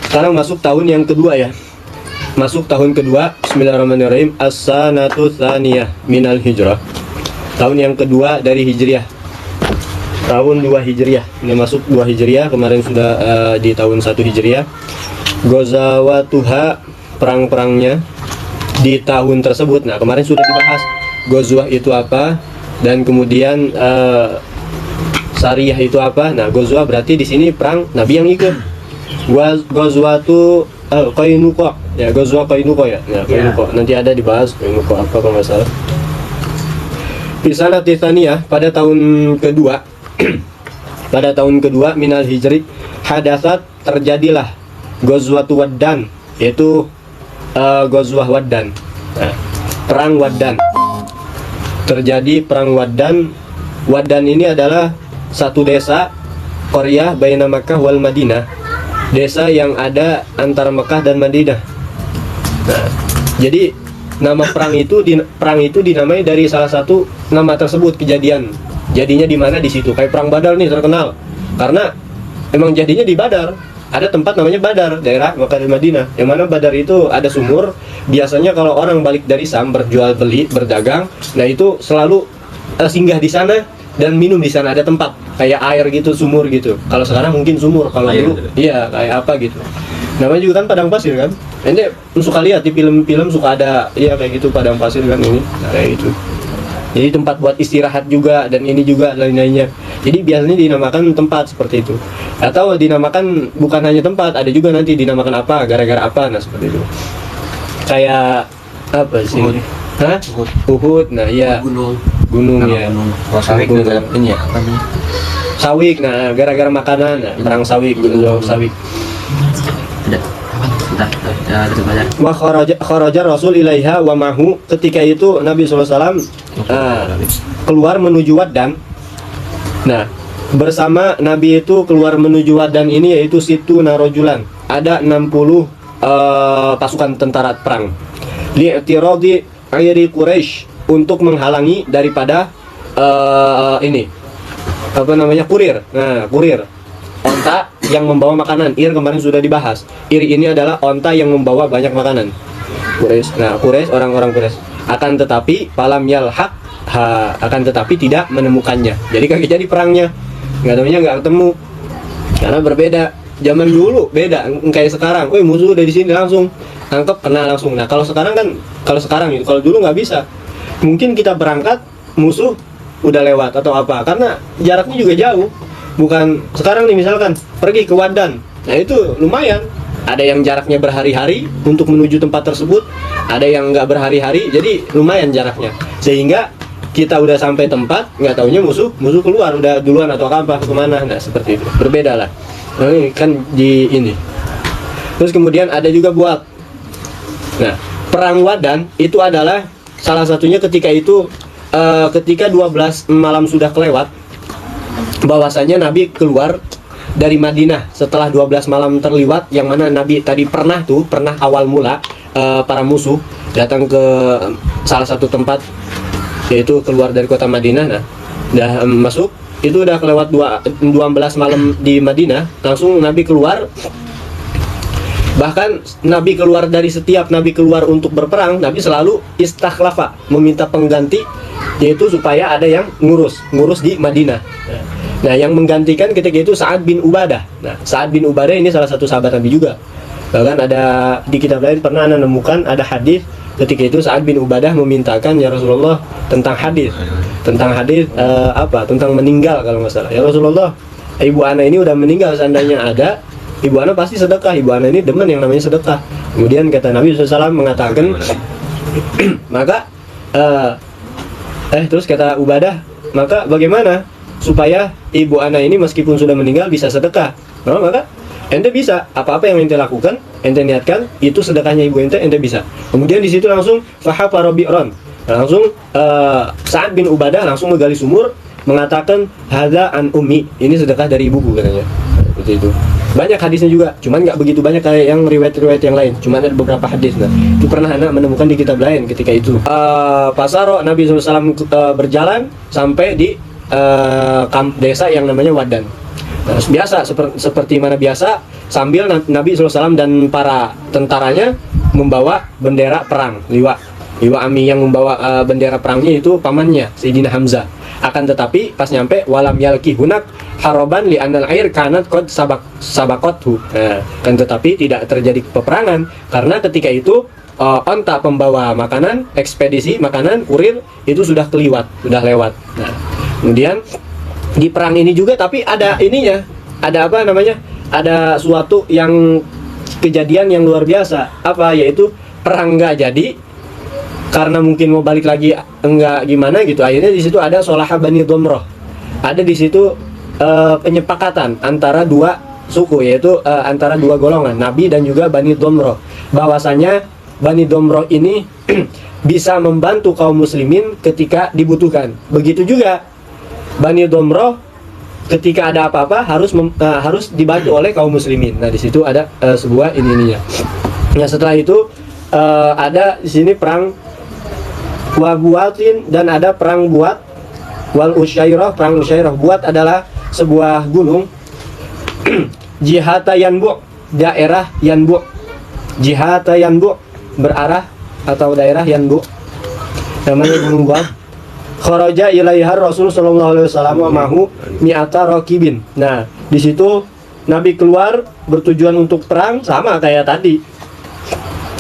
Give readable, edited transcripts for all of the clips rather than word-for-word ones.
Sekarang masuk tahun yang kedua ya. Masuk tahun kedua. Bismillahirrahmanirrahim. As-sanatu tsaniyah minal hijrah. Tahun yang kedua dari Hijriah. Tahun 2 Hijriah. Ini masuk 2 Hijriah. Kemarin sudah di tahun 1 Hijriah. Ghazawatuha, perang-perangnya di tahun tersebut. Nah, kemarin sudah dibahas Ghazwah itu apa, dan kemudian Sariyah itu apa. Nah, Ghazwah berarti di sini perang Nabi yang ikut. Ghazwatu Qainuqa. Ya, Ghazwah Qainuqa ya. Ya, Qainuqa. Nanti ada dibahas Qainuqa apa kalau nggak salah. Fi sanati tsaniyah, pada tahun kedua. Pada tahun kedua minal hijri, hadatsat, terjadilah Ghazwatu Waddan, yaitu Ghazwah Waddan. Nah, perang Waddan. Terjadi perang Waddan. Waddan ini adalah satu desa Qaryah baina Makkah wal Madinah. Desa yang ada antara Mekah dan Madinah. Nah, jadi nama perang itu dinamai dari salah satu nama tersebut, kejadian. Jadinya di mana di situ. Kayak perang Badar nih terkenal. Karena emang jadinya di Badar. Ada tempat namanya Badar, daerah Mekah dan Madinah. Yang mana Badar itu ada sumur. Biasanya kalau orang balik dari Sam berjual beli, berdagang, nah itu selalu singgah di sana dan minum di sana. Ada tempat kayak air gitu, sumur gitu. Kalau sekarang mungkin sumur, kalau dulu iya kayak apa gitu. Namanya juga kan padang pasir kan. Ini suka lihat di film-film suka ada ya kayak gitu padang pasir kan ini. Nah, kayak gitu. Jadi tempat buat istirahat juga, dan ini juga lain-lainnya. Jadi biasanya dinamakan tempat seperti itu. Atau dinamakan bukan hanya tempat, ada juga nanti dinamakan apa, gara-gara apa, nah seperti itu. Kayak apa sih? Uhud. Hah? Uhud. Nah, iya. Gunung ya. Sawik dalam ini ya, apa namanya? Sawik. Nah, gara-gara makanan, nah, perang Sawik, Sawik. Ada. Wa kharaja Rasul ilaiha wa mahu, ketika itu Nabi SAW keluar menuju Waddan. Nah, bersama Nabi itu keluar menuju Waddan ini yaitu situ narojulan. Ada 60 pasukan tentara perang. Li'tiradi ayri Quraisy, untuk menghalangi daripada ini apa namanya, kurir. Nah, kurir onta yang membawa makanan. Ir kemarin sudah dibahas. Ir ini adalah onta yang membawa banyak makanan. Quraisy. Nah, Quraisy, orang-orang Quraisy. Akan tetapi falam yalhaq, akan tetapi tidak menemukannya. Jadi kagak jadi perangnya. Nggak ketemu. Karena berbeda. Zaman dulu beda kayak sekarang. Musuh udah di sini langsung tangkap, kena langsung. Nah, kalau sekarang gitu. Kalau dulu nggak bisa. Mungkin kita berangkat, musuh udah lewat atau apa. Karena jaraknya juga jauh. Bukan sekarang nih misalkan pergi ke Waddan. Nah, itu lumayan. Ada yang jaraknya berhari-hari untuk menuju tempat tersebut, ada yang nggak berhari-hari, jadi lumayan jaraknya. Sehingga kita udah sampai tempat, nggak taunya musuh keluar udah duluan atau apa kemana. Nah, seperti itu. Berbeda lah. Nah, ini kan di ini. Terus kemudian ada juga buat. Nah, perang Waddan itu adalah salah satunya ketika itu ketika 12 malam sudah kelewat, bahwasanya Nabi keluar dari Madinah setelah 12 malam terliwat, yang mana Nabi tadi pernah awal mula para musuh datang ke salah satu tempat, yaitu keluar dari kota Madinah. Nah, udah masuk, itu udah kelewat 12 malam di Madinah, langsung Nabi keluar. Bahkan Nabi keluar, dari setiap Nabi keluar untuk berperang, Nabi selalu istakhlafa, meminta pengganti, yaitu supaya ada yang ngurus di Madinah. Nah, yang menggantikan ketika itu Sa'ad bin Ubadah. Nah, Sa'ad bin Ubadah ini salah satu sahabat Nabi juga. Bahkan ada di kitab lain pernah menemukan ada hadis ketika itu Sa'ad bin Ubadah memintakan, ya Rasulullah, tentang hadis tentang meninggal kalau nggak salah. Ya Rasulullah, ibu ana ini udah meninggal, seandainya ada ibu ana pasti sedekah. Ibu ana ini demen yang namanya sedekah. Kemudian kata Nabi SAW mengatakan maka terus kata Ubadah, maka bagaimana supaya ibu ana ini meskipun sudah meninggal bisa sedekah? Nah, maka ente bisa, apa-apa yang ente lakukan, ente niatkan, itu sedekahnya ibu ente bisa. Kemudian di situ langsung fahafara bi'ran. Langsung Sa'ad bin Ubadah langsung menggali sumur, mengatakan hadza an ummi, ini sedekah dari ibuku katanya. Seperti itu. Banyak hadisnya juga, cuman nggak begitu banyak kayak yang riwayat-riwayat yang lain. Cuman ada beberapa hadis. Nah, itu pernah anak menemukan di kitab lain ketika itu. Pasaro Nabi SAW berjalan sampai di desa yang namanya Waddan. Nah, biasa seperti mana biasa sambil Nabi SAW dan para tentaranya membawa bendera perang, liwa Ami yang membawa bendera perangnya itu pamannya Sayyidina Hamzah. Akan tetapi pas nyampe walam yalki hunak haroban li anal air kanat qad sabaqathu. Nah, kan tetapi tidak terjadi peperangan karena ketika itu onta pembawa makanan, ekspedisi makanan, kurir itu sudah lewat. Nah, kemudian di perang ini juga tapi ada ininya, ada apa namanya? Ada suatu yang kejadian yang luar biasa. Apa? Yaitu perang nggak jadi karena mungkin mau balik lagi enggak gimana gitu. Akhirnya di situ ada Solah Bani Domroh. Ada di situ penyepakatan antara dua suku, yaitu antara dua golongan, Nabi dan juga Bani Domroh. Bahwasanya Bani Domroh ini bisa membantu kaum muslimin ketika dibutuhkan. Begitu juga Bani Domroh ketika ada apa-apa harus dibantu oleh kaum muslimin. Nah, di situ ada sebuah ininya. Nah, setelah itu ada di sini perang Wabuatin dan ada perang Buat wal Usyairah. Perang Usyairah, Buat adalah sebuah gunung. Jihata Yanbu, daerah Yanbu. Jihata Yanbu berarah atau daerah Yanbu, namanya gunung Buat. Kharaja ilaiha Rasul sallallahu alaihi wasallam wa mahu mi'ata raqibin. Nah, di situ Nabi keluar bertujuan untuk perang sama kayak tadi.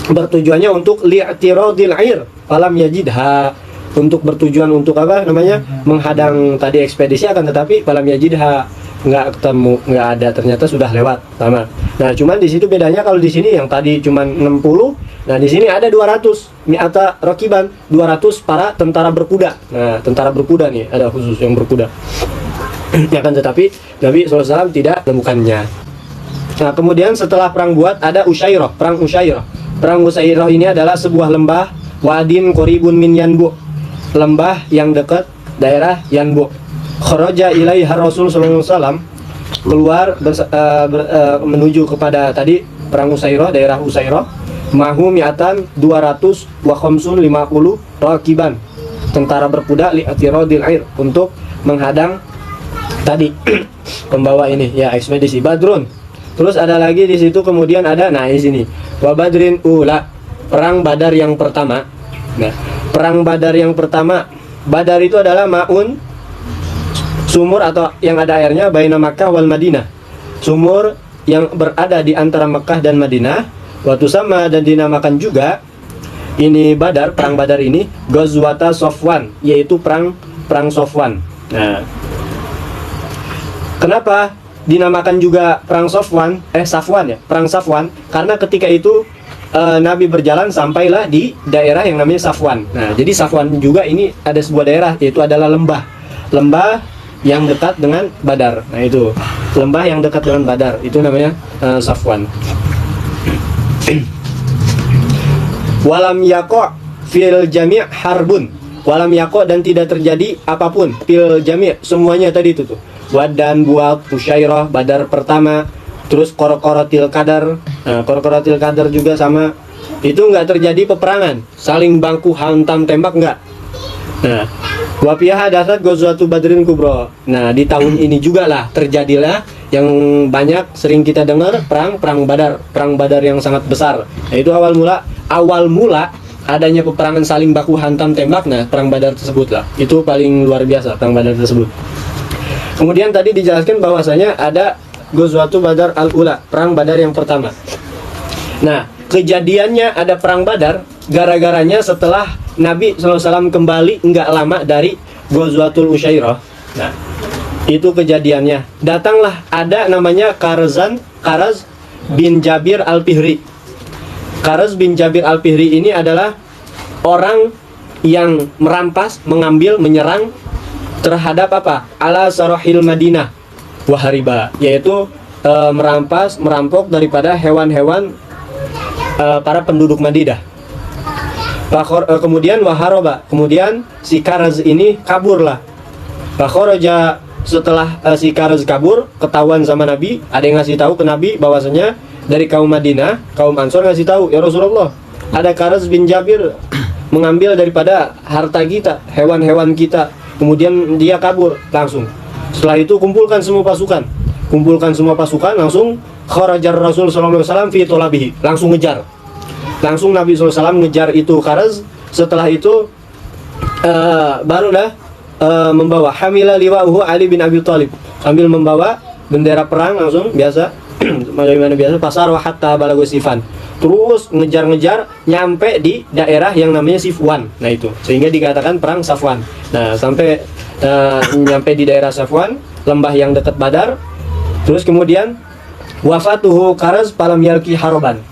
Bertujuannya untuk li'tiradil air falam yajidha, untuk bertujuan untuk apa namanya? Menghadang tadi ekspedisi, akan tetapi falam yajidha, nggak ketemu, nggak ada, ternyata sudah lewat sama. Nah, cuman di situ bedanya, kalau di sini yang tadi cuman 60, nah di sini ada 200 mi'ata rakiban, 200 para tentara berkuda. Nah, tentara berkuda nih, ada khusus yang berkuda. Ya kan, tetapi Nabi SAW tidak menemukannya. Nah, kemudian setelah perang Buat ada Usyairah, perang Usyairah. Perang Usyairah ini adalah sebuah lembah, wadin qoribun min Yanbu, lembah yang dekat daerah Yanbu. Kharaja ilaiha Rasul sallallahu alaihi wasallam, keluar menuju kepada tadi perang Usyairah, daerah Usyairah. Mahu mi'atan 200 wa khamsun 50 rakiban, tentara berkuda li'atiradil air, untuk menghadang tadi pembawa ini ya ekspedisi Badrun. Terus ada lagi di situ, kemudian ada, nah di sini wa Badrin ula, perang Badar yang pertama. Nah, perang Badar yang pertama, Badar itu adalah maun, sumur atau yang ada airnya, baina Makkah wal Madinah, sumur yang berada di antara Makkah dan Madinah. Waktu sama dan dinamakan juga ini Badar, perang Badar ini Ghazwata Safwan, yaitu perang Safwan. Nah, kenapa dinamakan juga perang Safwan? Safwan ya, perang Safwan, karena ketika itu Nabi berjalan sampailah di daerah yang namanya Safwan. Nah, jadi Safwan juga ini ada sebuah daerah, yaitu adalah lembah yang dekat dengan Badar. Nah, itu lembah yang dekat dengan Badar, itu namanya Safwan. Walam yaqo fil jami' harbun, walam yaqo, dan tidak terjadi apapun, fil jami' semuanya tadi itu tuh. Wadan, Buat, Usyairah, Badar pertama, terus Qoraqoratil Qadar. Nah, Qoraqoratil Qadar juga sama. Itu enggak terjadi peperangan, saling baku hantam tembak enggak. Nah, wa fiha hadathat Ghazwatu Badrin Kubra. Nah, di tahun ini juga lah terjadilah yang banyak sering kita dengar, perang Badar, perang Badar yang sangat besar. Nah, itu awal mula adanya peperangan saling baku hantam tembak. Nah, perang Badar tersebut lah, itu paling luar biasa perang Badar tersebut. Kemudian tadi dijelaskan bahwasanya ada Ghazwatu Badar al-Ula, perang Badar yang pertama. Nah, kejadiannya ada perang Badar gara-garanya setelah Nabi SAW kembali nggak lama dari Ghazwatul Usyairah. Nah, itu kejadiannya. Datanglah ada namanya Karaz bin Jabir al-Fihri. Karaz bin Jabir al-Fihri ini adalah orang yang merampas, mengambil, menyerang terhadap apa? Ala sarahil Madinah wahariba, yaitu merampok daripada hewan-hewan para penduduk Madinah. Kemudian waharoba, kemudian si Karaz ini kaburlah. Fakharaja, setelah si Karaz kabur, ketahuan sama Nabi, ada yang ngasih tahu ke Nabi bahwasanya dari kaum Madinah, kaum Ansor ngasih tahu, ya Rasulullah, ada Karaz bin Jabir mengambil daripada harta kita, hewan-hewan kita, kemudian dia kabur langsung. Setelah itu kumpulkan semua pasukan, kumpulkan semua pasukan, langsung kharajar Rasul sallallahu alaihi wasallam fi talabihi, langsung ngejar. Langsung Nabi sallallahu alaihi wasallam ngejar itu Kharaz. Setelah itu barulah membawa hamila liwa'uhu Ali bin Abi Thalib, sambil membawa bendera perang langsung biasa bagaimana biasa pasar wa hatta balagu Sifan. Terus ngejar-ngejar nyampe di daerah yang namanya Sifwan. Nah itu sehingga dikatakan perang Safwan. Nah sampai nyampe di daerah Safwan, lembah yang dekat Badar. Terus kemudian wafatuhu Kharaz palam yalki haroban.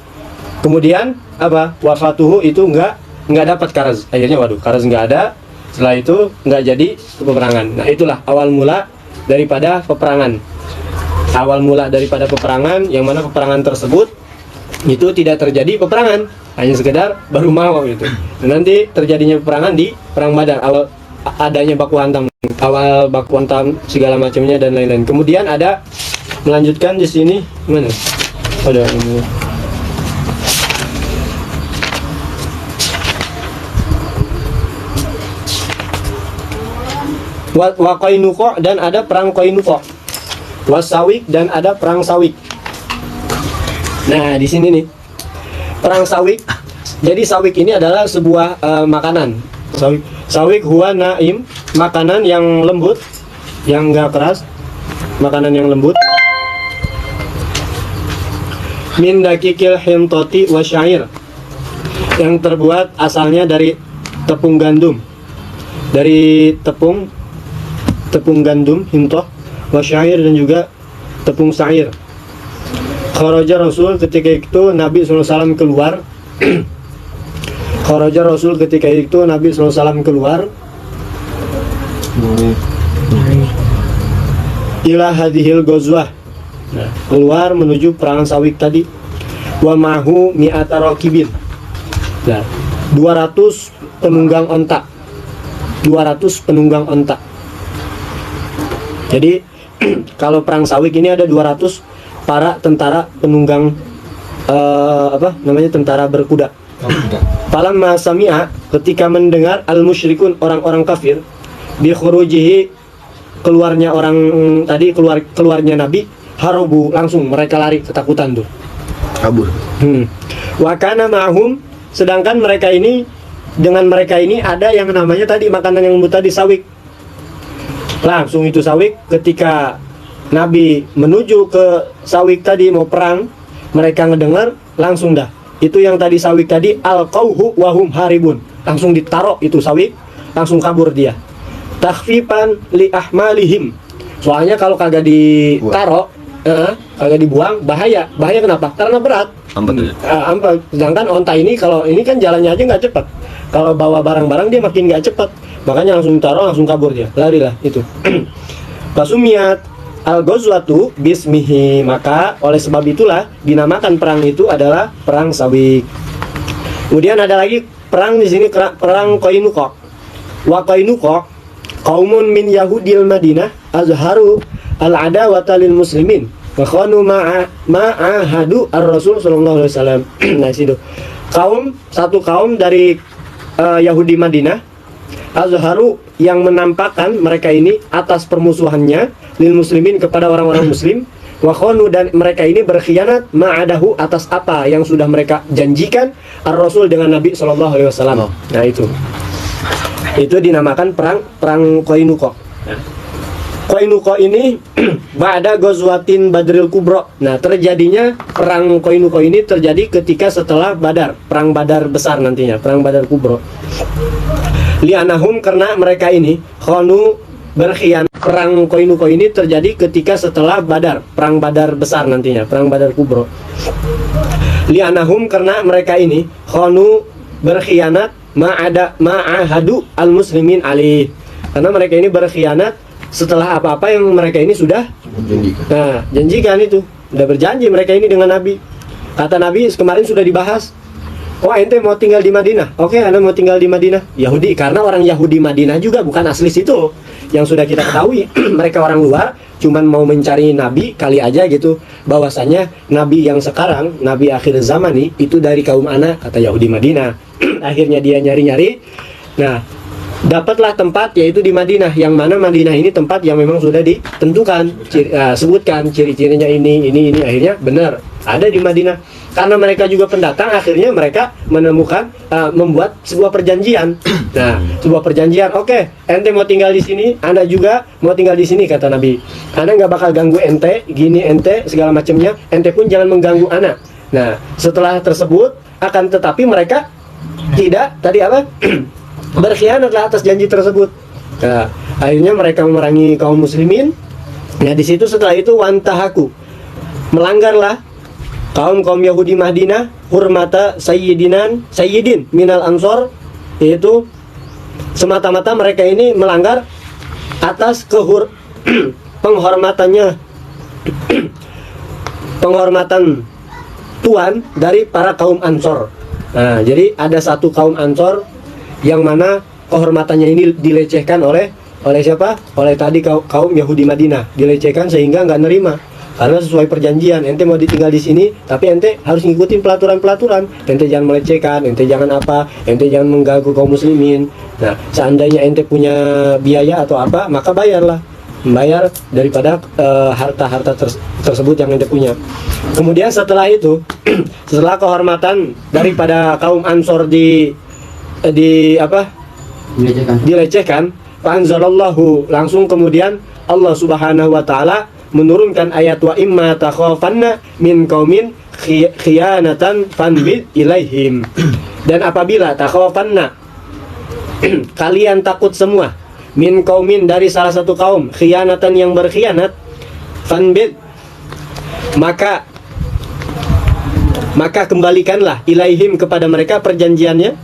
Kemudian apa? Wafatuhu itu nggak dapat Kharaz. Akhirnya waduh, Kharaz nggak ada. Setelah itu nggak jadi peperangan. Nah itulah awal mula daripada peperangan. Awal mula daripada peperangan, yang mana peperangan tersebut itu tidak terjadi peperangan, hanya sekedar baru mau gitu. Dan nanti terjadinya peperangan di perang Badar, awal adanya baku hantam, awal baku hantam segala macamnya dan lain-lain. Kemudian ada melanjutkan di sini mana? Ada ini. Wa Qainuqa, dan ada perang Qainuqa. Wasawik, dan ada perang Sawik. Nah, di sini nih. Perang Sawik. Jadi Sawik ini adalah sebuah makanan. Sawik huwa naim, makanan yang lembut, yang enggak keras, makanan yang lembut. Min dakikil himtoti wa syair, yang terbuat asalnya dari tepung gandum. Dari tepung gandum himtoh wa syair, dan juga tepung syair. Kharaja Rasul, ketika itu Nabi SAW keluar. Kharaja Rasul, ketika itu Nabi SAW keluar. Ila hadhil ghazwah, nah, keluar menuju perang Sawik tadi. Wa mahu mi'ata raqibin, nah, 200 penunggang onta. 200 penunggang onta. Jadi kalau perang Sawik ini ada 200 para tentara penunggang tentara berkuda. Falamma sami'a, ketika mendengar al-musyrikun, orang-orang kafir, bi khurujihi, keluarnya orang tadi, keluarnya Nabi, harubu, langsung mereka lari ketakutan tuh. Kabur. Wa kana ma'hum, sedangkan mereka ini, dengan mereka ini ada yang namanya tadi makanan yang lembut tadi, Sawik. Langsung itu Sawik, ketika Nabi menuju ke Sawik tadi mau perang, mereka ngedengar langsung dah. Itu yang tadi Sawik tadi, al-qauhu wahum haribun. Langsung ditaruh itu Sawik, langsung kabur dia. Takhfifan li ahmalihim. Soalnya kalau kagak ditaruh, kagak dibuang, bahaya. Bahaya kenapa? Karena berat. Ampat. Sedangkan onta ini, kalau ini kan jalannya aja nggak cepat. Kalau bawa barang-barang dia makin nggak cepat. Makanya langsung taruh, langsung kabur dia. Larilah itu. Pasumiat al-ghazwatu bismihi, maka oleh sebab itulah dinamakan perang itu adalah perang Sawik. Kemudian ada lagi perang di sini, perang Qainuqa. Wa Qainuqa qaumun min Yahudil Madinah azharu al-adawata lil muslimin wa khanu ma'ahadu ar-Rasul sallallahu alaihi wasallam. Nah, situ. Satu kaum dari Yahudi Madinah, azharu, yang menampakkan mereka ini atas permusuhannya lil muslimin, kepada orang-orang muslim, wa khanu, dan mereka ini berkhianat ma'adahu, atas apa yang sudah mereka janjikan ar-Rasul dengan Nabi sallallahu alaihi wasallam. Nah, itu dinamakan perang Qainuqa. Qainuqa ini ba'da ghazwatin Badril Kubra. Nah, terjadinya perang Qainuqa ini terjadi ketika setelah Badar, perang Badar besar nantinya, perang Badar Kubra. Li'anahum, karena mereka ini khanu, berkhianat. Perang Qainuqa ini terjadi ketika setelah Badar, perang Badar besar nantinya, perang Badar Kubra. Li'anahum, karena mereka ini khanu, berkhianat ma'ahadu al-muslimin alih, karena mereka ini berkhianat setelah apa-apa yang mereka ini sudah janjikan itu. Sudah berjanji mereka ini dengan Nabi. Kata Nabi kemarin sudah dibahas, oh ente mau tinggal di Madinah? Oke, anda mau tinggal di Madinah. Yahudi, karena orang Yahudi Madinah juga bukan asli situ. Yang sudah kita ketahui, mereka orang luar, cuman mau mencari Nabi kali aja gitu. Bahwasanya Nabi yang sekarang, Nabi akhir zaman nih, itu dari kaum anak, kata Yahudi Madinah. Akhirnya dia nyari-nyari. Nah, dapatlah tempat yaitu di Madinah, yang mana Madinah ini tempat yang memang sudah ditentukan, sebutkan ciri-cirinya ini, akhirnya benar ada di Madinah. Karena mereka juga pendatang, akhirnya mereka menemukan membuat sebuah perjanjian. Nah, sebuah perjanjian, oke, ente mau tinggal di sini, anda juga mau tinggal di sini, kata Nabi. Anda nggak bakal ganggu ente, gini ente segala macamnya, ente pun jangan mengganggu anak. Nah, setelah tersebut akan tetapi mereka tidak berkhianatlah atas janji tersebut. Nah, akhirnya mereka memerangi kaum muslimin. Ya, di situ setelah itu wantahaku, melanggarlah kaum Yahudi Madinah hurmata sayyidin minal ansor, yaitu semata-mata mereka ini melanggar atas penghormatannya penghormatan tuan dari para kaum Ansor. Nah, jadi ada satu kaum Ansor yang mana kehormatannya ini dilecehkan oleh siapa? Oleh tadi kaum Yahudi Madinah, dilecehkan sehingga nggak nerima. Karena sesuai perjanjian, ente mau ditinggal di sini, tapi ente harus ngikutin pelaturan-pelaturan. Ente jangan melecehkan, ente jangan ente jangan mengganggu kaum muslimin. Nah, seandainya ente punya biaya atau apa, maka bayarlah, membayar daripada harta-harta tersebut yang ente punya. Kemudian setelah itu, setelah kehormatan daripada kaum Ansor dilecehkan, Fa'anzalallahu, langsung kemudian Allah Subhanahu wa taala menurunkan ayat wa imma takhafanna min qaumin khiyanatan fanbid ilaihim. Dan apabila takhafanna kalian takut semua min qaumin dari salah satu kaum khiyanatan yang berkhianat, fanbid maka kembalikanlah ilaihim kepada mereka perjanjiannya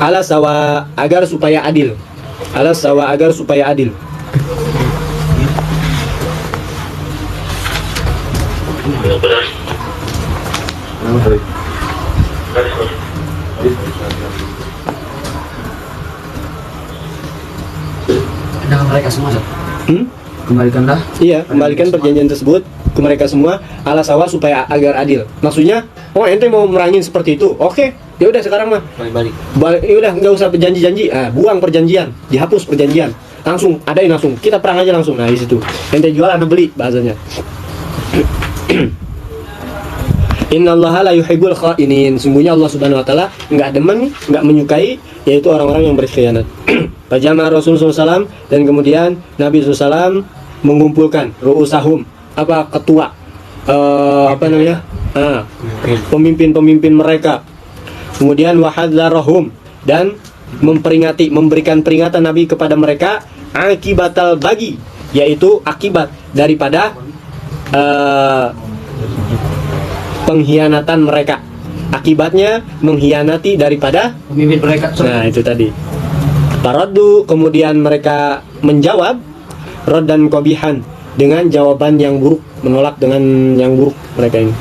ala sawa agar supaya adil. Dengan mereka semua, kembalikanlah. Iya, kembalikan perjanjian tersebut ke mereka semua ala sawa supaya agar adil. Maksudnya, oh ente mau merangin seperti itu, oke, ya udah sekarang mah balik, ya udah nggak usah berjanji-janji, buang perjanjian, dihapus perjanjian, langsung adain langsung, kita perang aja langsung. Nah di situ, ente jual anda beli bahasanya. Innallaha la yuhibbul kha'inin. Sungguhnya Allah Subhanahu wa taala enggak demen, enggak menyukai yaitu orang-orang yang berkhianat. Pajama Rasulullah SAW, dan kemudian Nabi SAW mengumpulkan ru'usahum, ketua pemimpin-pemimpin mereka. Kemudian wahadzarahum, dan memberikan peringatan Nabi kepada mereka akibatal bagi, yaitu akibat daripada pengkhianatan mereka. Akibatnya mengkhianati daripada Pemimpin mereka. Nah itu tadi. Faraddu, kemudian mereka menjawab raddan qabihan, dengan jawaban yang buruk, menolak dengan yang buruk mereka ini.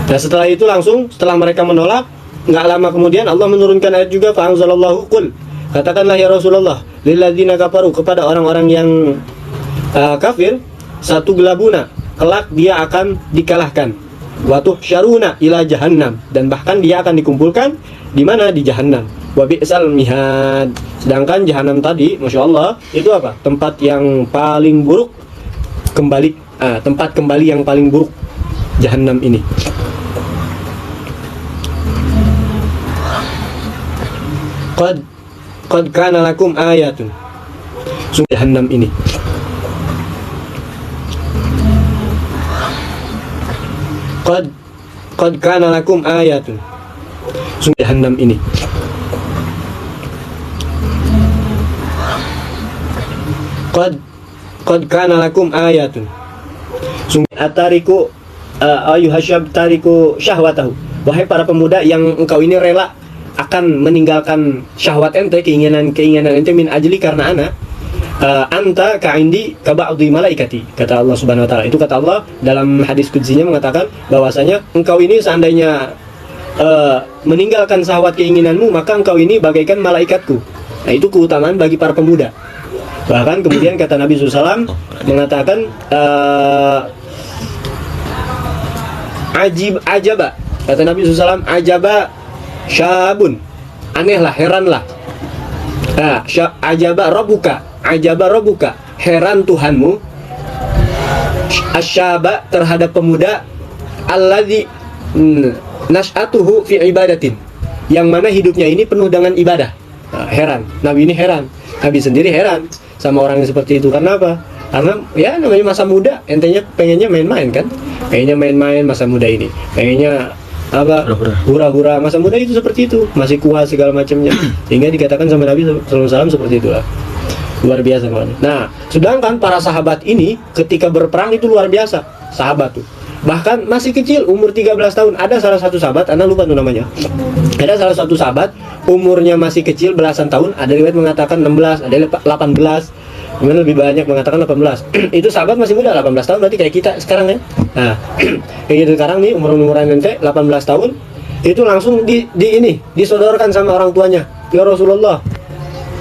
Nah setelah itu langsung, setelah mereka menolak, nggak lama kemudian Allah menurunkan ayat juga, fa'anzalallahu qul, katakanlah ya Rasulullah, lilladzina kafaru, kepada orang-orang yang kafir, satu gelabuna, kelak dia akan dikalahkan, wa tuhsyaruna ila jahannam, dan bahkan dia akan dikumpulkan di mana? Di jahannam. Wa bi'sal mihad, sedangkan jahannam tadi, masya Allah, itu apa? Tempat yang paling buruk kembali, tempat kembali yang paling buruk, jahannam ini. Qad kana lakum ayatun, sungguh jahannam ini. Qad kana lakum ayatun, sungguh jahannam ini. Qad kana lakum ayatun, sungguh atariku ayuhasyab tariku syahwatahu, wahai para pemuda yang engkau ini rela akan meninggalkan syahwat ente, keinginan ente, min ajli, karena anak, anta ka'indi kaba'udhi malaikati, kata Allah Subhanahu wa ta'ala. Itu kata Allah dalam hadis kutsinya mengatakan bahwasanya engkau ini seandainya meninggalkan syahwat keinginanmu, maka engkau ini bagaikan malaikatku. Nah itu keutamaan bagi para pemuda. Bahkan kemudian kata Nabi SAW mengatakan ajaba, kata Nabi SAW, ajaba syabun, anehlah, heranlah, Ajaba rabbuka, heran Tuhanmu, asyaba, terhadap pemuda, alladzi nash'atuhu fi ibadatin, yang mana hidupnya ini penuh dengan ibadah. Heran, Nabi ini heran, Nabi sendiri heran sama orang yang seperti itu. Karena apa? Karena ya namanya masa muda, entenya pengennya main-main kan, pengennya main-main masa muda ini, pengennya apa, hura-hura. Masa muda itu seperti itu, masih kuat segala macamnya, sehingga dikatakan sama Nabi SAW seperti itulah. Luar biasa makanya. Nah, sedangkan para sahabat ini ketika berperang itu luar biasa, sahabat tuh. Bahkan masih kecil, umur 13 tahun. Ada salah satu sahabat, Anda lupa tuh namanya. Ada salah satu sahabat, umurnya masih kecil belasan tahun. Ada riwayat mengatakan 16, ada 18. Kemudian lebih banyak mengatakan 18. Itu sahabat masih muda, 18 tahun, berarti kayak kita sekarang ya. Nah, kayak gitu sekarang nih, umur-umuran ente 18 tahun, itu langsung disodorkan sama orang tuanya. Ya Rasulullah,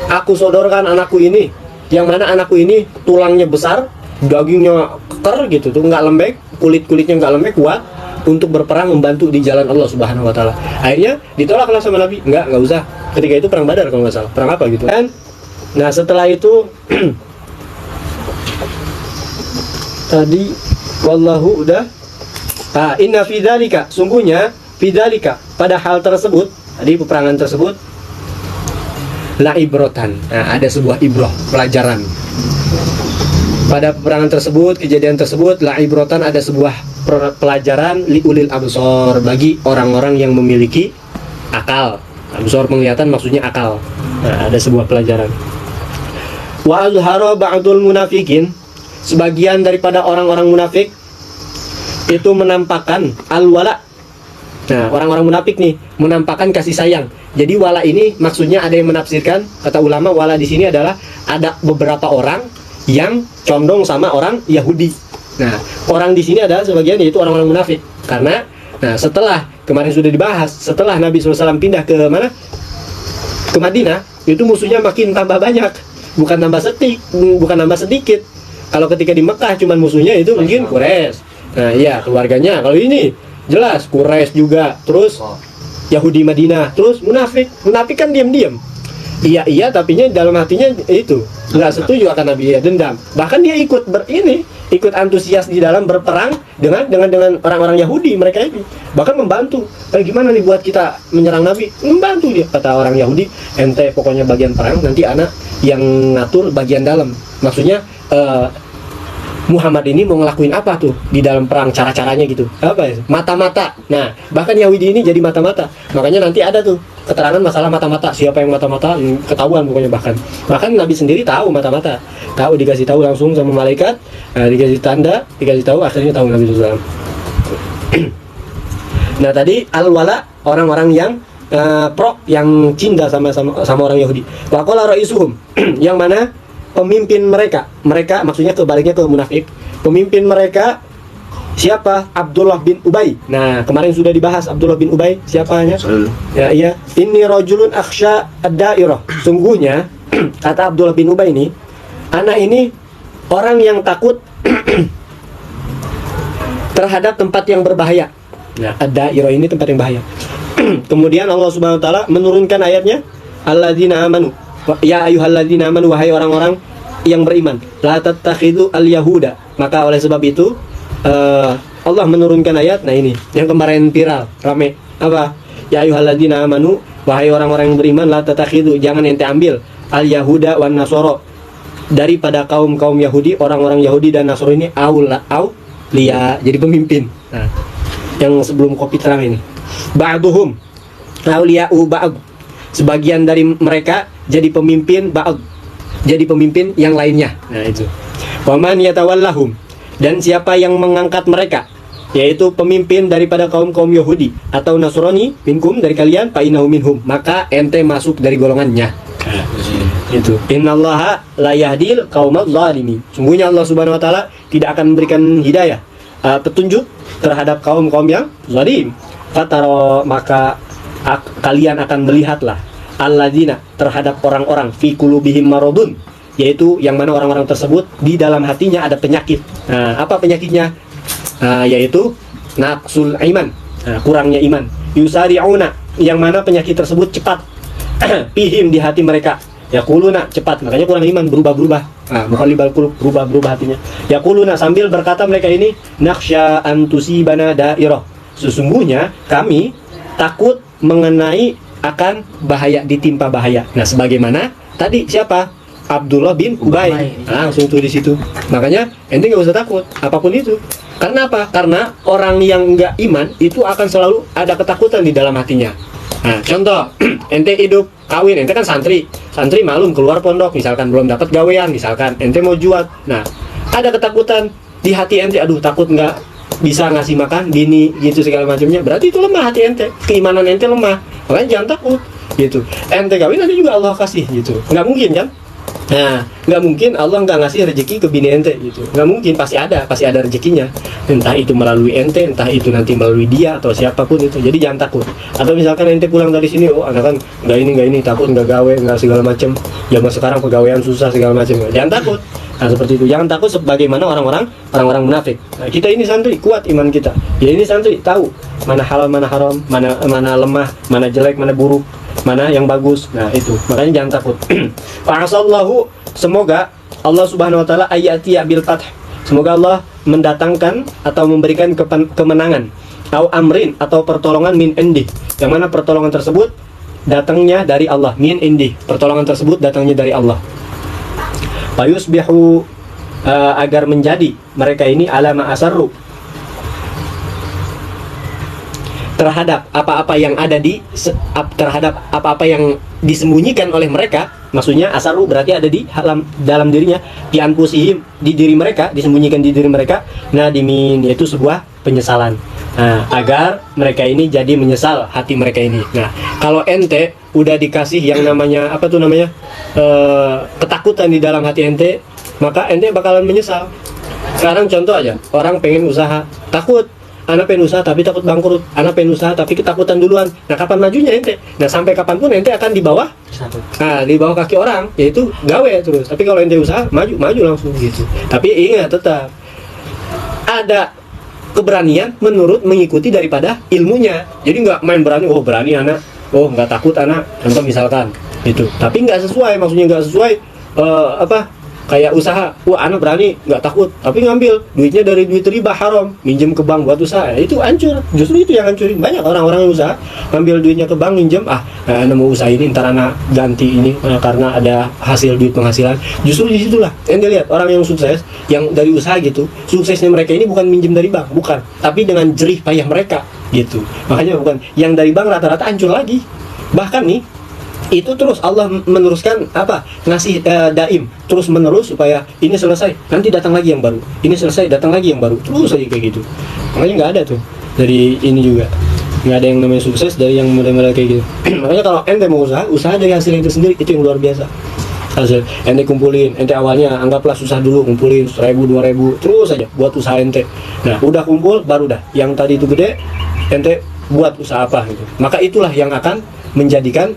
aku sodorkan anakku ini, yang mana anakku ini tulangnya besar, dagingnya keker gitu tuh, nggak lembek, kulitnya nggak lembek, kuat untuk berperang membantu di jalan Allah Subhanahu Wa Taala. Akhirnya ditolaklah sama Nabi, nggak usah. Ketika itu perang Badar kalau nggak salah, perang apa gitu kan. Nah setelah itu tadi wallahu udah. Inna fidzalika, sungguhnya fidzalika, pada hal tersebut, tadi peperangan tersebut, la ibrotan. Nah, ada sebuah ibroh, pelajaran. Pada peperangan tersebut, kejadian tersebut, la ibrotan, ada sebuah pelajaran li ulil absor, bagi orang-orang yang memiliki akal. Absor penglihatan, maksudnya akal. Nah, ada sebuah pelajaran. Wa azhara ba'dul munafikin, sebagian daripada orang-orang munafik itu menampakkan al-wala. Nah, orang-orang munafik nih menampakkan kasih sayang. Jadi wala ini maksudnya ada yang menafsirkan, kata ulama, wala di sini adalah ada beberapa orang yang condong sama orang Yahudi. Nah, orang di sini adalah sebagian yaitu orang-orang munafik. Karena setelah kemarin sudah dibahas, setelah Nabi SAW pindah ke mana? Ke Madinah, itu musuhnya makin tambah banyak. Bukan tambah sedikit. Kalau ketika di Mekah cuman musuhnya itu mungkin Quraisy. Nah, iya, keluarganya. Kalau ini jelas Quraisy juga, terus Yahudi Madinah, terus munafik kan diam-diam. Iya, tapinya dalam hatinya itu nggak setuju akan Nabi, ya dendam. Bahkan dia ikut antusias di dalam berperang dengan orang-orang Yahudi, mereka ini bahkan membantu. Gimana nih buat kita menyerang Nabi? Membantu dia, kata orang Yahudi. Ente pokoknya bagian perang, nanti anak yang ngatur bagian dalam. Maksudnya Muhammad ini mau ngelakuin apa tuh di dalam perang, cara-caranya gitu. Apa ya? Mata-mata. Nah, bahkan Yahudi ini jadi mata-mata. Makanya nanti ada tuh keterangan masalah mata-mata. Siapa yang mata-mata? Ketahuan pokoknya bahkan. Bahkan Nabi sendiri tahu mata-mata. Tahu, dikasih tahu langsung sama malaikat. Nah, dikasih tanda, dikasih tahu, akhirnya tahu Nabi SAW. Nah, tadi al-wala, orang-orang yang pro, yang cinta sama orang Yahudi. Wa qala raisuhum, yang mana pemimpin mereka maksudnya kebaliknya ke munafik, pemimpin mereka siapa? Abdullah bin Ubay. Nah, kemarin sudah dibahas Abdullah bin Ubay, siapanya? Ya, iya. Inni rajulun akhsha ad-dairah. Sungguhnya kata Abdullah bin Ubay ini, anak ini orang yang takut terhadap tempat yang berbahaya. Nah, ad-dairah ini tempat yang bahaya. Kemudian Allah Subhanahu wa taala menurunkan ayatnya, alladzina amanu, ya ayyuhalladzina amanu, wahai orang-orang yang beriman, la tattakhidu al-yahuda. Maka oleh sebab itu Allah menurunkan ayat. Nah, ini yang kemarin viral rame, apa? Ya ayyuhalladzina amanu, wahai orang-orang yang beriman, la tattakhidu, jangan ente ambil al-yahuda wan nasara, daripada kaum Yahudi, orang-orang Yahudi dan Nasrani ini auliya, jadi pemimpin. Nah, yang sebelum kopi terang ini, ba'duhum auliya'u ba'd, sebagian dari mereka jadi pemimpin ba'd, jadi pemimpin yang lainnya. Nah, itu. Waman yatawallahum, dan siapa yang mengangkat mereka, yaitu pemimpin daripada kaum Yahudi atau Nasrani, minkum, dari kalian, fa innahu minhum, maka ente masuk dari golongannya. Itu. Innallaha la yahdil qaumadz zalimin. Sungguhnya Allah Subhanahu wa taala tidak akan memberikan hidayah, petunjuk terhadap kaum yang zalim. Fatara, maka kalian akan melihatlah alladzina, terhadap orang-orang fi qulubihim maradun, yaitu yang mana orang-orang tersebut di dalam hatinya ada penyakit. Nah, apa penyakitnya? Yaitu naqsul iman, kurangnya iman. Yusari'una, yang mana penyakit tersebut cepat pihim, di hati mereka. Yaquluna cepat, makanya kurang iman, berubah-berubah. Nah, mukhalibal qulub, berubah-berubah hatinya. Yaquluna sambil berkata mereka ini, nakhsha an tusibana dairah. Sesungguhnya kami takut mengenai akan bahaya, ditimpa bahaya. Nah, sebagaimana tadi siapa? Abdullah bin Ubay. Nah, langsung tuh di situ. Makanya ente nggak usah takut apapun itu. Karena apa? Karena orang yang nggak iman itu akan selalu ada ketakutan di dalam hatinya. Nah, contoh, ente hidup kawin, ente kan santri malum keluar pondok, misalkan belum dapat gawean, misalkan ente mau jual. Nah, ada ketakutan di hati ente, aduh takut nggak bisa ngasih makan bini gitu segala macamnya. Berarti itu lemah hati ente, keimanan ente lemah. Makanya jangan takut gitu. Ente kawin nanti juga Allah kasih gitu. Nggak mungkin kan? Nah, nggak mungkin Allah nggak ngasih rezeki ke bini ente gitu. Nggak mungkin, pasti ada rezekinya. Entah itu melalui ente, entah itu nanti melalui dia atau siapapun itu. Jadi jangan takut. Atau misalkan ente pulang dari sini, oh anak kan nggak ini, takut nggak gawe, nggak segala macam. Zaman sekarang pegawaian susah segala macam. Jangan takut. Nah, seperti itu. Jangan takut sebagaimana orang-orang munafik. Nah, kita ini santri, kuat iman kita. Ya ini santri, tahu mana halal, mana haram, mana lemah, mana jelek, mana buruk, mana yang bagus. Nah, itu. Makanya jangan takut. Fa'asallahu, semoga Allah Subhanahu wa taala ayati bil fath. Semoga Allah mendatangkan atau memberikan kemenangan. Au amrin, atau pertolongan min indi. Yang mana pertolongan tersebut datangnya dari Allah. Min indi. Pertolongan tersebut datangnya dari Allah. Fayusbihu, agar menjadi mereka ini alama asarru, terhadap apa-apa yang ada terhadap apa-apa yang disembunyikan oleh mereka. Maksudnya asarru berarti ada di dalam dirinya, di anfusihim, di diri mereka, disembunyikan di diri mereka. Nah, dimin, yaitu sebuah penyesalan. Nah, agar mereka ini jadi menyesal hati mereka ini. Nah, kalau ente udah dikasih yang namanya ketakutan di dalam hati ente, maka ente bakalan menyesal. Sekarang contoh aja, orang pengen usaha, takut. Anak pengen usaha tapi takut bangkrut. Anak pengen usaha tapi ketakutan duluan. Nah, kapan majunya ente? Nah, sampai kapanpun ente akan di bawah kaki orang, yaitu gawe terus. Tapi kalau ente usaha, maju langsung gitu. Tapi ingat, tetap ada keberanian menurut mengikuti daripada ilmunya. Jadi nggak main berani, oh berani anak, oh nggak takut anak, contoh misalkan gitu. Tapi nggak sesuai, maksudnya nggak sesuai kayak usaha, wah anak berani nggak takut, tapi ngambil duitnya dari duit riba haram, minjem ke bank buat usaha, itu hancur. Justru itu yang hancurin. Banyak orang-orang yang usaha ngambil duitnya ke bank, minjem, anak mau usaha ini, ntar anak ganti ini karena ada hasil duit penghasilan. Justru disitulah ente lihat orang yang sukses, yang dari usaha gitu, suksesnya mereka ini bukan minjem dari bank, bukan, tapi dengan jerih payah mereka gitu. Makanya bukan yang dari bank rata-rata hancur lagi. Bahkan nih, itu terus Allah meneruskan ngasih daim terus menerus supaya ini selesai, nanti datang lagi yang baru, ini selesai, datang lagi yang baru, terus aja kayak gitu. Makanya nggak ada tuh dari ini juga, nggak ada yang namanya sukses dari yang model-model kayak gitu. Makanya kalau ente mau usaha dari hasil itu sendiri, itu yang luar biasa. Hasil ente kumpulin, ente awalnya anggaplah susah dulu, kumpulin 1.000 2.000 terus aja buat usaha ente. Nah, udah kumpul baru dah yang tadi itu gede, ente buat usaha apa gitu. Maka itulah yang akan menjadikan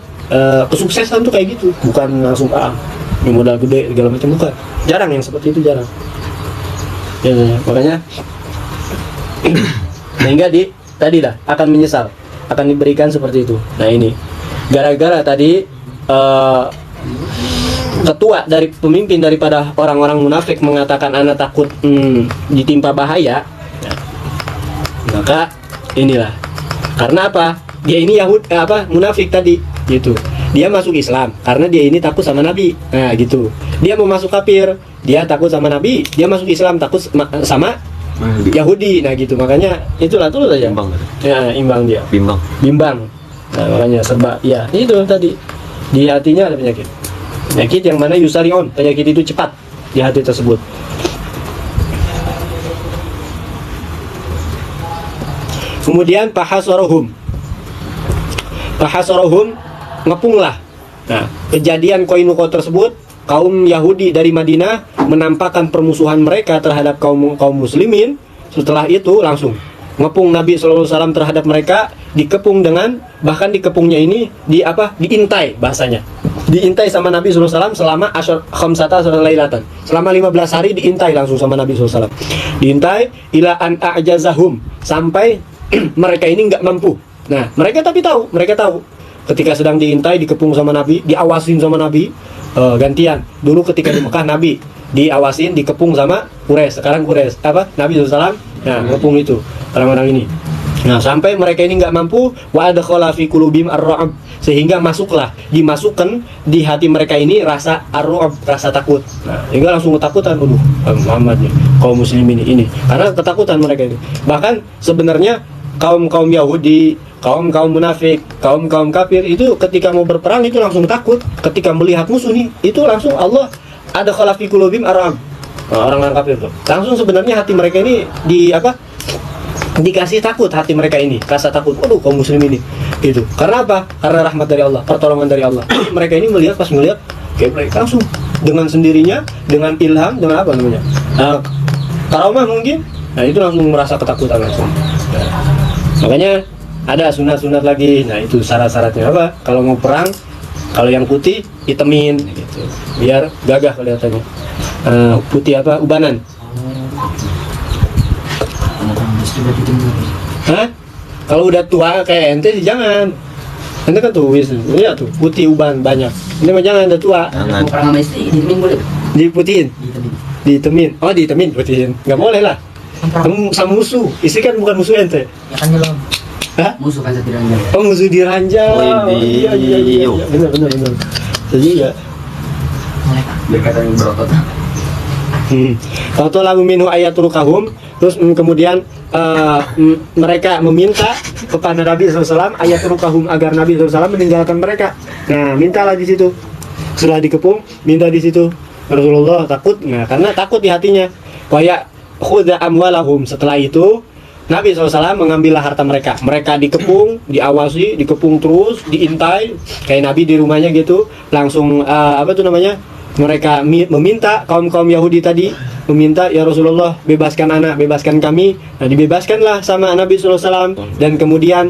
kesuksesan tuh kayak gitu, bukan langsung yang modal gede segala macam, bukan. Jarang yang seperti itu, jarang. Ya, makanya sehingga tadi dah akan menyesal, akan diberikan seperti itu. Nah, ini gara-gara tadi ketua dari pemimpin daripada orang-orang munafik mengatakan anak takut ditimpa bahaya. Maka inilah karena apa? Dia ini munafik tadi gitu. Dia masuk Islam karena dia ini takut sama Nabi. Nah, gitu. Dia mau masuk kafir, dia takut sama Nabi. Dia masuk Islam takut sama Yahudi. Nah, gitu. Makanya itulah terus aja. Imbang dia. Bimbang. Nah, makanya serba ya itu tadi. Di hatinya ada penyakit. Penyakit yang mana yusarion, penyakit itu cepat di hati tersebut. Kemudian pahasorohum, ngepunglah. Nah, kejadian Koinuko tersebut, kaum Yahudi dari Madinah menampakkan permusuhan mereka terhadap kaum muslimin. Setelah itu langsung ngepung Nabi SAW terhadap mereka, dikepung dengan, bahkan dikepungnya ini diintai bahasanya. Diintai sama Nabi SAW selama khamsata lailatan. Selama 15 hari diintai langsung sama Nabi SAW. Diintai ila an a'jazahum, sampai mereka ini nggak mampu. Nah, mereka tahu ketika sedang diintai, dikepung sama Nabi, diawasin sama Nabi, gantian. Dulu ketika di Mekah Nabi diawasin, dikepung sama Quraisy. Sekarang Quraisy apa? Nabi SAW ngepung itu orang-orang ini. Nah, sampai mereka ini nggak mampu, wa adkhala fi qulubihim ar-ru'b, sehingga dimasukkan di hati mereka ini rasa ar-ru'b, rasa takut. Nah, sehingga langsung ketakutan, aduh, Muhammad nih, kaum muslimin ini. Karena ketakutan mereka ini. Bahkan sebenarnya kaum Yahudi, kaum munafik, kaum kafir itu ketika mau berperang itu langsung takut. Ketika melihat musuh nih, itu langsung Allah adkhala fi qulubihim ar-ru'b. Nah, orang-orang kafir tuh. Langsung sebenarnya hati mereka ini dikasih takut, hati mereka ini rasa takut. Waduh, kaum muslim ini gitu. Karena apa? Karena rahmat dari Allah, pertolongan dari Allah. Mereka ini pas melihat kayak mereka langsung dengan sendirinya, dengan ilham, dengan apa namanya, karomah mungkin. Nah, itu langsung merasa ketakutan langsung. Nah, makanya ada sunat-sunat lagi. Nah, itu syarat-syaratnya apa? Kalau mau perang, kalau yang putih hitemin gitu, biar gagah kelihatannya. Putih apa? Ubanan. Hah? Kalau udah tua kayak ente sih jangan. Ente kan tuh lihat tuh putih uban banyak. Ini mah jangan udah tua. Mau perang sama istri, ditemin boleh? Diputihin, Ditemin. ditemin. Oh, ditemin, putihin. Nggak boleh lah. Kamu sama musuh. Istri kan bukan musuh ente. Ya kan nyelom. Hah? Musuh kan saya diranjang. Oh, musuh diranjang. Wih, Iya. Benar. Jadi ya. Mereka berkata yang berotot. Waktu lagu minhu ayatul kahum, terus kemudian mereka meminta kepada Nabi SAW ayatul kahum agar Nabi SAW meninggalkan mereka. Nah, mintalah di situ. Setelah dikepung, minta di situ. Rasulullah takut, nah karena takut di hatinya. Kayak khudha amwalahum. Setelah itu Nabi SAW mengambillah harta mereka. Mereka dikepung, diawasi, dikepung terus, diintai. Kayak Nabi di rumahnya gitu, langsung apa tuh namanya? Mereka meminta kaum Yahudi tadi meminta, ya Rasulullah bebaskan anak, bebaskan kami. Nah, dibebaskanlah sama Nabi SAW dan kemudian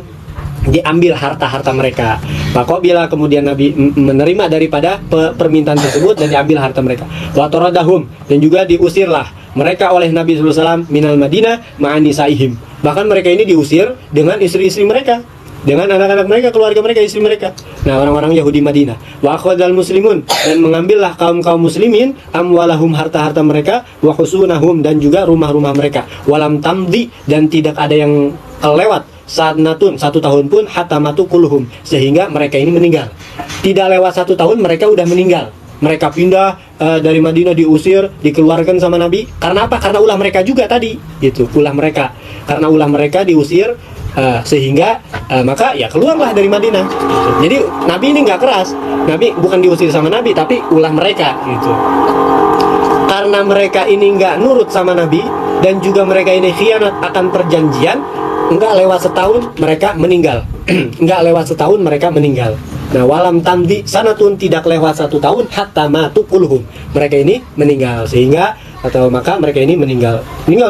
diambil harta-harta mereka. Maka bila kemudian Nabi menerima daripada permintaan tersebut dan diambil harta mereka. Wa taradahum, dan juga diusirlah mereka oleh Nabi SAW minal Madinah ma'anisaihim. Bahkan mereka ini diusir dengan istri-istri mereka, dengan anak-anak mereka, keluarga mereka, istri mereka. Nah, orang-orang Yahudi Madinah. Wa akhadhal muslimun, dan mengambillah kaum muslimin amwalahum, harta-harta mereka, wa husunahum, dan juga rumah-rumah mereka. Walam tamdi, dan tidak ada yang lewat sanatun, 1 tahun pun, hatta matu kulhum, sehingga mereka ini meninggal. Tidak lewat 1 tahun mereka udah meninggal. Mereka pindah dari Madinah, diusir, dikeluarkan sama Nabi. Karena apa? Karena ulah mereka juga tadi. Gitu, ulah mereka. Karena ulah mereka diusir, sehingga maka ya keluarlah dari Madinah. Jadi Nabi ini nggak keras. Nabi bukan diusir sama Nabi, tapi ulah mereka gitu. Karena mereka ini nggak nurut sama Nabi dan juga mereka ini khianat akan perjanjian, nggak lewat setahun mereka meninggal. Nggak lewat setahun mereka meninggal. Nah, walam tamdi sanatun, tidak lewat 1 tahun, hatta matu kulhum, mereka ini meninggal. Sehingga atau maka mereka ini meninggal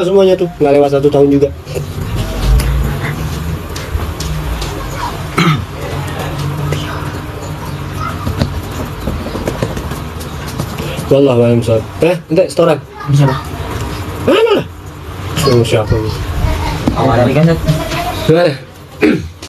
semuanya tuh, nggak lewat 1 tahun juga. Wallahu a'lam bishawab. Ente setoran. Bisa lah. Mana? Siapa? Awal dari kan. Gimana?